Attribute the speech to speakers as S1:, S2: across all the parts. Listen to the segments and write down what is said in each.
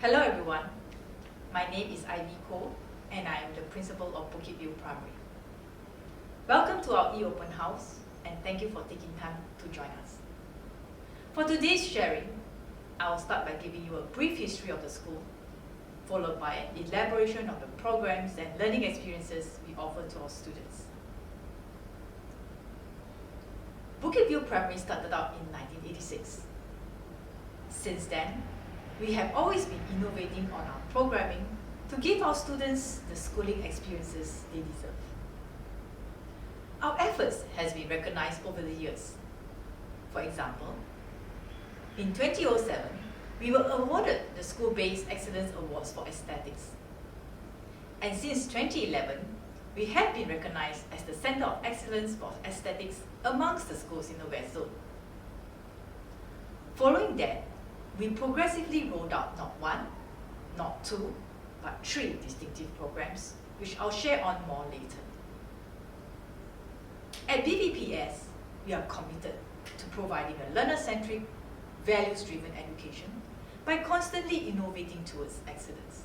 S1: Hello everyone, my name is Ivy Koh and I am the principal of Bukit View Primary. Welcome to our e-open house and thank you for taking time to join us. For today's sharing, I will start by giving you a brief history of the school, followed by an elaboration of the programs and learning experiences we offer to our students. Bukit View Primary started out in 1986. Since then, we have always been innovating on our programming to give our students the schooling experiences they deserve. Our efforts has been recognized over the years. For example, in 2007, we were awarded the School-Based Excellence Awards for Aesthetics. And since 2011, we have been recognized as the Center of Excellence for Aesthetics amongst the schools in the West Zone. Following that, we progressively rolled out not one, not two, but 3 distinctive programs, which I'll share on more later. At BVPS, we are committed to providing a learner-centric, values-driven education by constantly innovating towards excellence.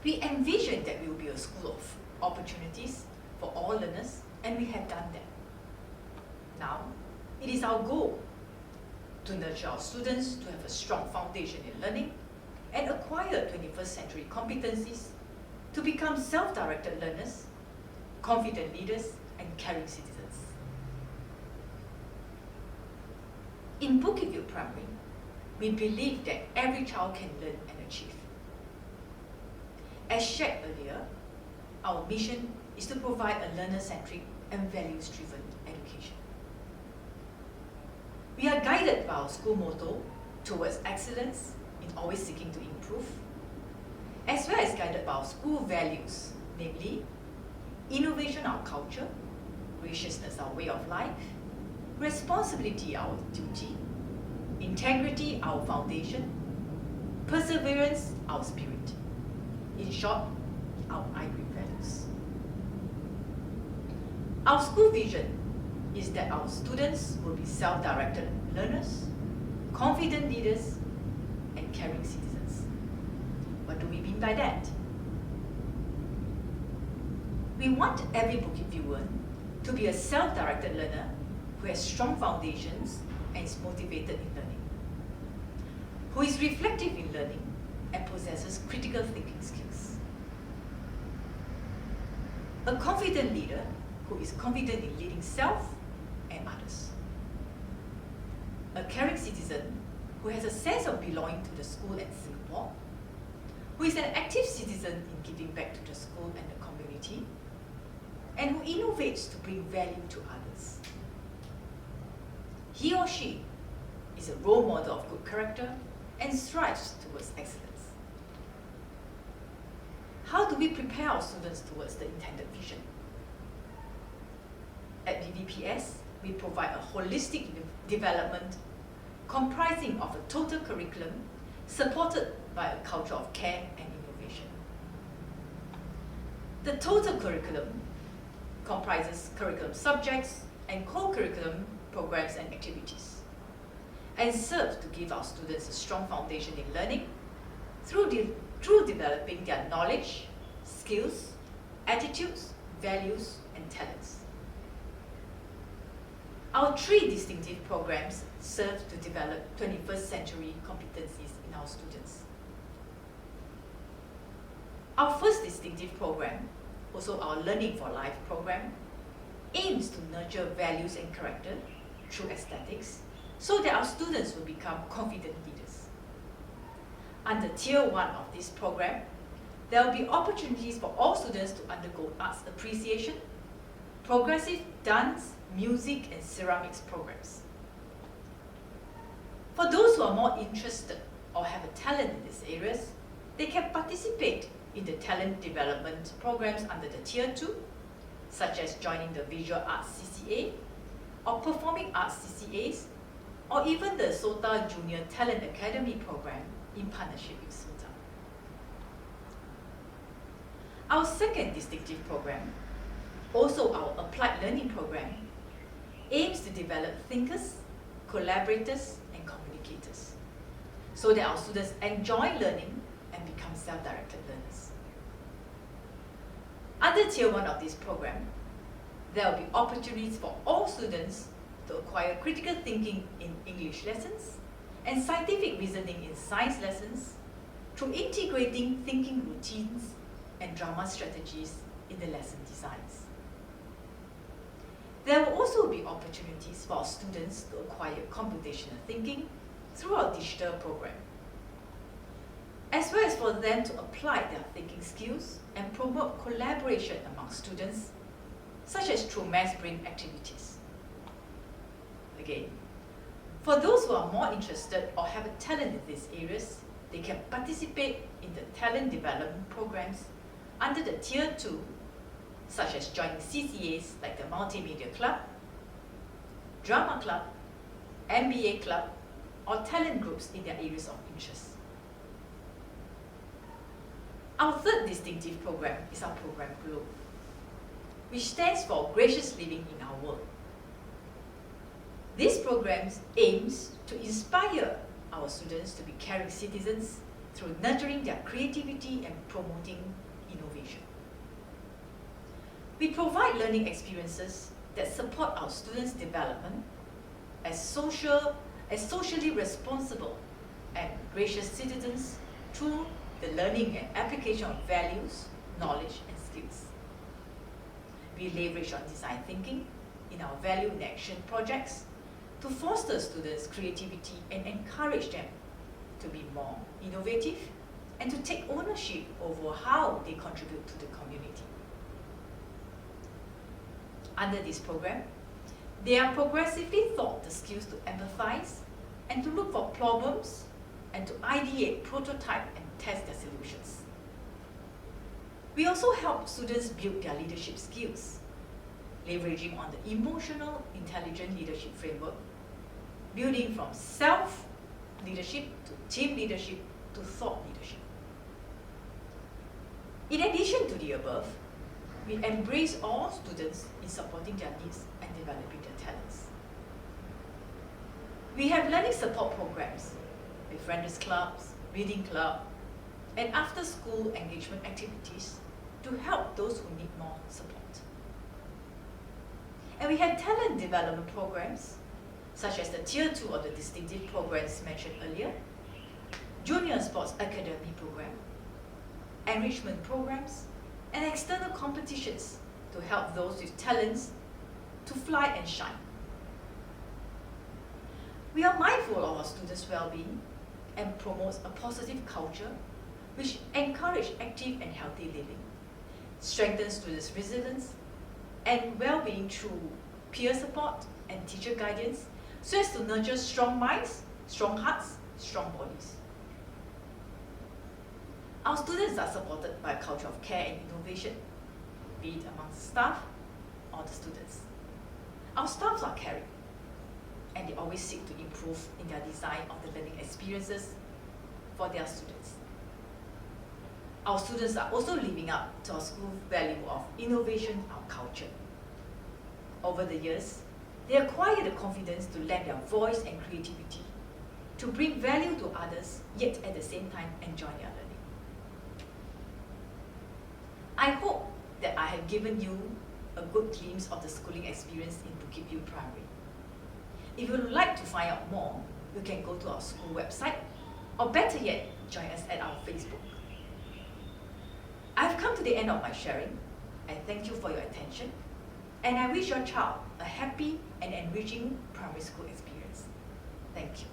S1: We envision that we will be a school of opportunities for all learners, and we have done that. Now, it is our goal to nurture our students to have a strong foundation in learning and acquire 21st century competencies to become self-directed learners, confident leaders, and caring citizens. In Bukit View Primary, we believe that every child can learn and achieve. As shared earlier, our mission is to provide a learner-centric and values-driven education. We are guided by our school motto towards excellence in always seeking to improve, as well as guided by our school values, namely innovation our culture, graciousness our way of life, responsibility our duty, integrity our foundation, perseverance our spirit. In short, our I-GREAM values. Our school vision is that our students will be self-directed learners, confident leaders, and caring citizens. What do we mean by that? We want every Bukit Viewer to be a self-directed learner who has strong foundations and is motivated in learning, who is reflective in learning and possesses critical thinking skills. A confident leader who is confident in leading self and others. A caring citizen who has a sense of belonging to the school and Singapore, who is an active citizen in giving back to the school and the community, and who innovates to bring value to others. He or she is a role model of good character and strives towards excellence. How do we prepare our students towards the intended vision? At BVPS, we provide a holistic development comprising of a total curriculum supported by a culture of care and innovation. The total curriculum comprises curriculum subjects and co-curriculum programs and activities, and serves to give our students a strong foundation in learning through developing their knowledge, skills, attitudes, values, and talents. Our 3 distinctive programs serve to develop 21st century competencies in our students. Our first distinctive program, also our Learning for Life program, aims to nurture values and character through aesthetics so that our students will become confident leaders. Under Tier 1 of this program, there will be opportunities for all students to undergo arts appreciation, progressive dance, music, and ceramics programs. For those who are more interested or have a talent in these areas, they can participate in the talent development programs under the Tier 2, such as joining the Visual Arts CCA, or Performing Arts CCAs, or even the SOTA Junior Talent Academy program in partnership with SOTA. Our second distinctive program, also our Applied Learning program, aims to develop thinkers, collaborators, and communicators, so that our students enjoy learning and become self-directed learners. Under Tier 1 of this program, there will be opportunities for all students to acquire critical thinking in English lessons and scientific reasoning in science lessons through integrating thinking routines and drama strategies in the lesson designs. There will also be opportunities for our students to acquire computational thinking through our digital program, as well as for them to apply their thinking skills and promote collaboration among students, such as through mass brain activities. Again, for those who are more interested or have a talent in these areas, they can participate in the talent development programs under the Tier 2, such as joining CCAs like the Multimedia Club, Drama Club, MBA Club, or talent groups in their areas of interest. Our third distinctive program is our program GLOW, which stands for Gracious Living in Our World. This program aims to inspire our students to be caring citizens through nurturing their creativity and promoting innovation. We provide learning experiences that support our students' development as socially responsible and gracious citizens through the learning and application of values, knowledge, and skills. We leverage on design thinking in our value in action projects to foster students' creativity and encourage them to be more innovative and to take ownership over how they contribute to the community. Under this program, they are progressively taught the skills to empathize and to look for problems and to ideate, prototype, and test their solutions. We also help students build their leadership skills, leveraging on the emotional intelligent leadership framework, building from self-leadership to team leadership to thought leadership. In addition to the above, we embrace all students in supporting their needs and developing their talents. We have learning support programs with friendly clubs, reading club, and after-school engagement activities to help those who need more support. And we have talent development programs, such as the Tier 2 of the distinctive programs mentioned earlier, Junior Sports Academy program, enrichment programs, and external competitions to help those with talents to fly and shine. We are mindful of our students' well-being and promotes a positive culture which encourages active and healthy living, strengthens students' resilience and well-being through peer support and teacher guidance so as to nurture strong minds, strong hearts, strong bodies. Our students are supported by a culture of care and innovation, be it among staff or the students. Our staffs are caring, and they always seek to improve in their design of the learning experiences for their students. Our students are also living up to our school value of innovation, our culture. Over the years, they acquire the confidence to lend their voice and creativity to bring value to others, yet at the same time enjoy their learning. I hope that I have given you a good glimpse of the schooling experience in Bukit View Primary. If you would like to find out more, you can go to our school website, or better yet, join us at our Facebook. I've come to the end of my sharing. I thank you for your attention, and I wish your child a happy and enriching primary school experience. Thank you.